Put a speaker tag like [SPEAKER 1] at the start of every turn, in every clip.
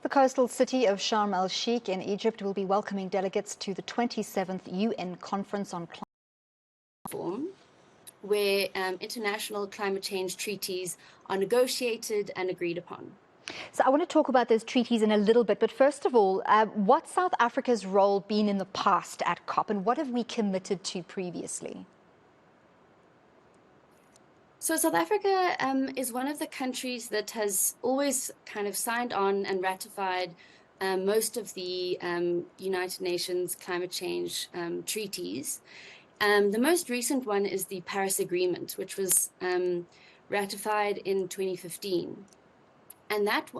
[SPEAKER 1] The coastal city of Sharm el-Sheikh in Egypt will be welcoming delegates to the 27th UN Conference on Climate,
[SPEAKER 2] where international climate change treaties are negotiated and agreed upon.
[SPEAKER 1] So I want to talk about those treaties in a little bit, but first of all, what's South Africa's role been in the past at COP, and what have we committed to previously?
[SPEAKER 2] So South Africa is one of the countries that has always kind of signed on and ratified most of the United Nations climate change treaties. The most recent one is the Paris Agreement, which was ratified in 2015. And that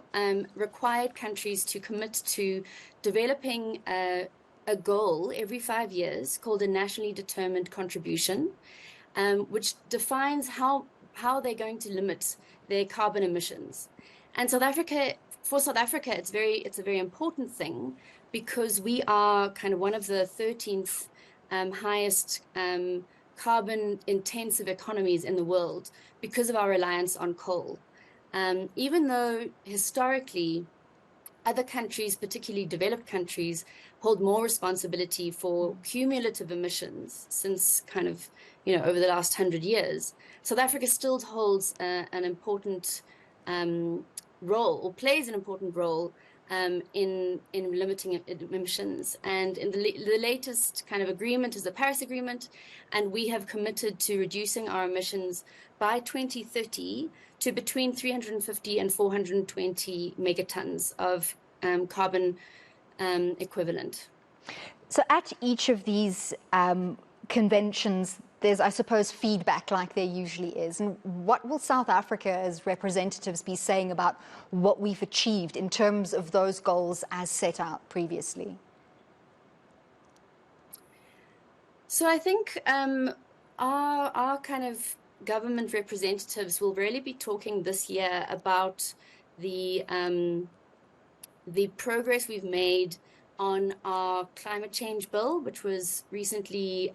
[SPEAKER 2] required countries to commit to developing a goal every 5 years called a nationally determined contribution, which defines how they're going to limit their carbon emissions. And for South Africa, it's a very important thing because we are kind of one of the 13th highest carbon intensive economies in the world because of our reliance on coal. Even though historically other countries, particularly developed countries, hold more responsibility for cumulative emissions since kind of, over the last 100 years, South Africa still holds an important role, or plays an important role in limiting emissions. And in the latest kind of agreement is the Paris Agreement, and we have committed to reducing our emissions by 2030 to between 350 and 420 megatons of carbon equivalent.
[SPEAKER 1] So at each of these conventions, there's, I suppose, feedback like there usually is. And what will South Africa as representatives be saying about what we've achieved in terms of those goals as set out previously?
[SPEAKER 2] So I think our kind of government representatives will really be talking this year about the progress we've made on our climate change bill, which was recently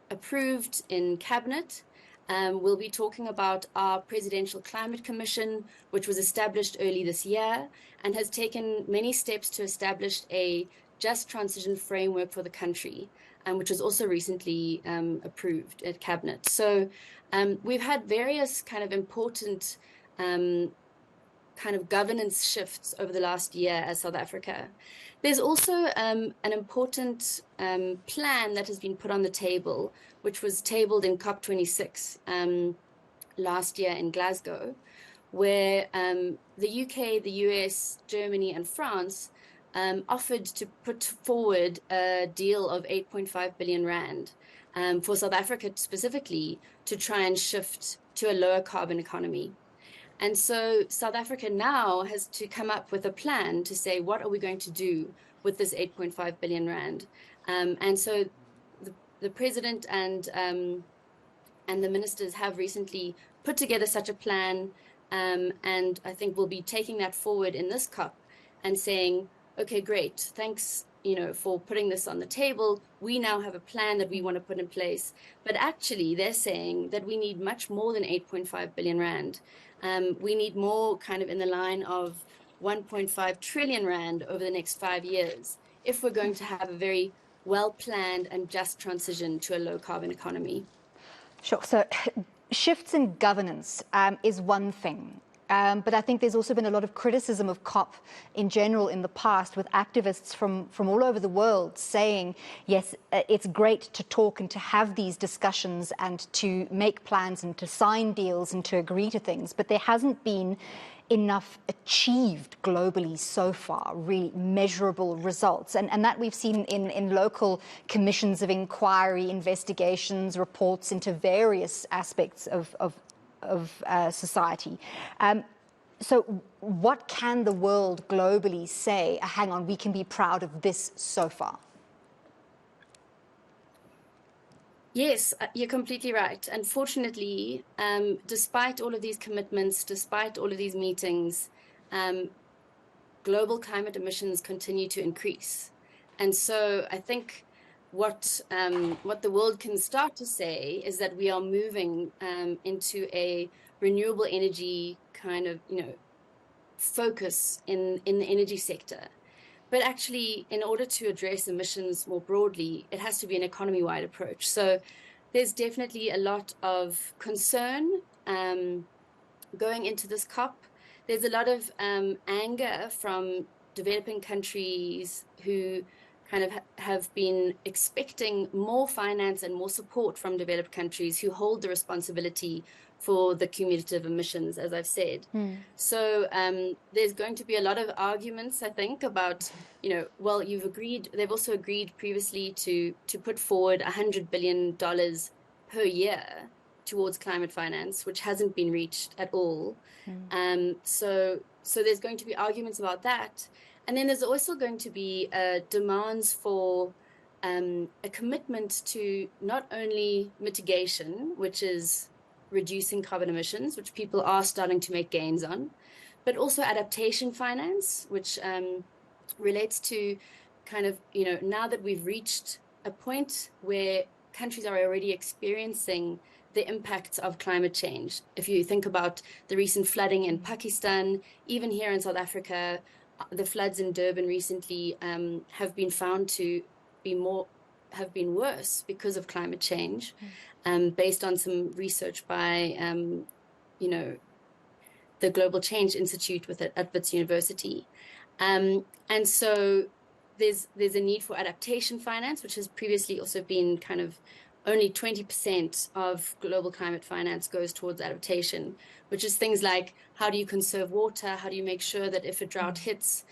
[SPEAKER 2] approved in cabinet. We'll be talking about our Presidential Climate Commission, which was established early this year and has taken many steps to establish a just transition framework for the country, which was also recently approved at cabinet. So we've had various kind of important kind of governance shifts over the last year as South Africa. There's also an important plan that has been put on the table, which was tabled in COP26 last year in Glasgow, where the UK, the US, Germany, and France offered to put forward a deal of 8.5 billion rand for South Africa specifically to try and shift to a lower carbon economy. And so South Africa now has to come up with a plan to say, what are we going to do with this 8.5 billion rand? And so the president and the ministers have recently put together such a plan, and I think we'll be taking that forward in this COP and saying, okay, great, thanks, for putting this on the table. We now have a plan that we want to put in place. But actually, they're saying that we need much more than 8.5 billion rand. We need more kind of in the line of 1.5 trillion rand over the next 5 years if we're going to have a very well-planned and just transition to a low-carbon economy.
[SPEAKER 1] Sure. So shifts in governance is one thing. But I think there's also been a lot of criticism of COP in general in the past, with activists from all over the world saying, yes, it's great to talk and to have these discussions and to make plans and to sign deals and to agree to things, but there hasn't been enough achieved globally so far, really measurable results. And that we've seen in local commissions of inquiry, investigations, reports into various aspects of society. So what can the world globally say, hang on, we can be proud of this so far?
[SPEAKER 2] Yes, you're completely right. Unfortunately, despite all of these commitments, despite all of these meetings, global climate emissions continue to increase. And so I think what the world can start to say is that we are moving into a renewable energy kind of, focus in the energy sector. But actually, in order to address emissions more broadly, it has to be an economy-wide approach. So there's definitely a lot of concern going into this COP. There's a lot of anger from developing countries who kind of have been expecting more finance and more support from developed countries who hold the responsibility for the cumulative emissions, as I've said. So there's going to be a lot of arguments, I think, about, well, they've also agreed previously to put forward $100 billion per year towards climate finance, which hasn't been reached at all. So there's going to be arguments about that. And then there's also going to be demands for a commitment to not only mitigation, which is reducing carbon emissions, which people are starting to make gains on, but also adaptation finance, which relates to kind of, now that we've reached a point where countries are already experiencing the impacts of climate change. If you think about the recent flooding in Pakistan, even here in South Africa, the floods in Durban recently have been found to have been worse because of climate change, based on some research by, the Global Change Institute at Wits University. And so there's a need for adaptation finance, which has previously also been kind of only 20% of global climate finance goes towards adaptation, which is things like, how do you conserve water? How do you make sure that if a drought hits,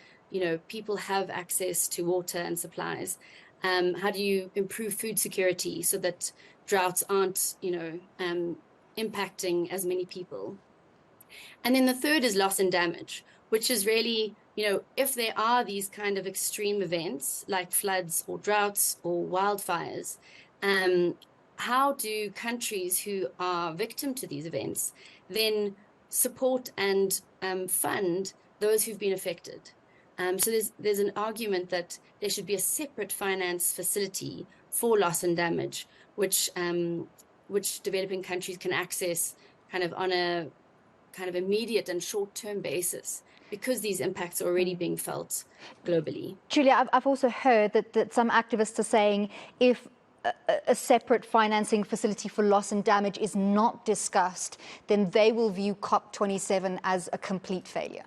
[SPEAKER 2] people have access to water and supplies? How do you improve food security so that droughts aren't, impacting as many people? And then the third is loss and damage, which is really, if there are these kind of extreme events like floods or droughts or wildfires, how do countries who are victim to these events then support and fund those who've been affected? So there's an argument that there should be a separate finance facility for loss and damage, which developing countries can access kind of on a kind of immediate and short-term basis, because these impacts are already being felt globally.
[SPEAKER 1] Julia, I've also heard that some activists are saying if a separate financing facility for loss and damage is not discussed, then they will view COP27 as a complete failure.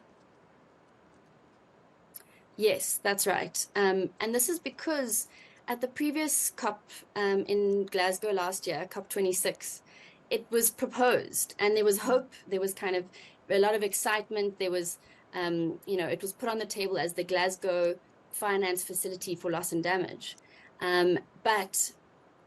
[SPEAKER 2] Yes, that's right. And this is because at the previous COP in Glasgow last year, COP26, it was proposed and there was hope. There was kind of a lot of excitement. There was, it was put on the table as the Glasgow finance facility for loss and damage. But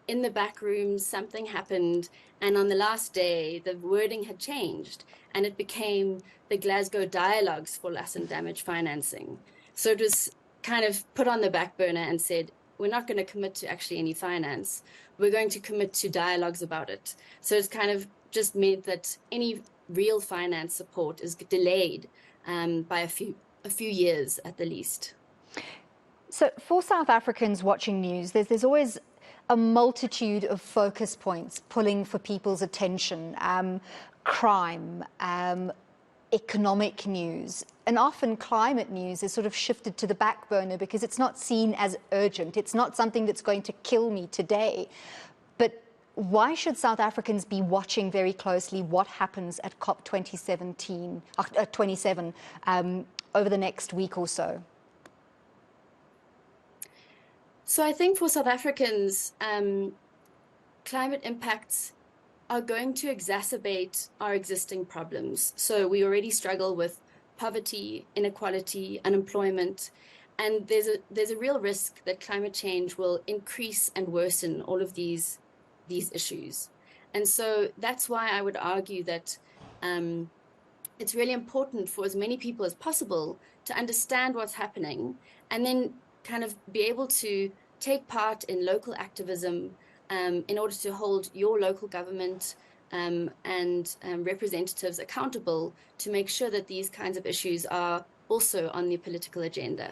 [SPEAKER 2] in the back room, something happened. And on the last day, the wording had changed and it became the Glasgow Dialogues for Loss and Damage Financing. So it was kind of put on the back burner and said, we're not going to commit to actually any finance. We're going to commit to dialogues about it. So it's kind of just meant that any real finance support is delayed by a few years at the least.
[SPEAKER 1] So for South Africans watching news, there's always a multitude of focus points pulling for people's attention. Crime, economic news, and often climate news is sort of shifted to the back burner because it's not seen as urgent. It's not something that's going to kill me today. But why should South Africans be watching very closely what happens at COP27 over the next week or so?
[SPEAKER 2] So I think for South Africans, climate impacts are going to exacerbate our existing problems. So we already struggle with poverty, inequality, unemployment, and there's a real risk that climate change will increase and worsen all of these issues. And so that's why I would argue that it's really important for as many people as possible to understand what's happening and then kind of be able to take part in local activism in order to hold your local government and representatives accountable to make sure that these kinds of issues are also on the political agenda.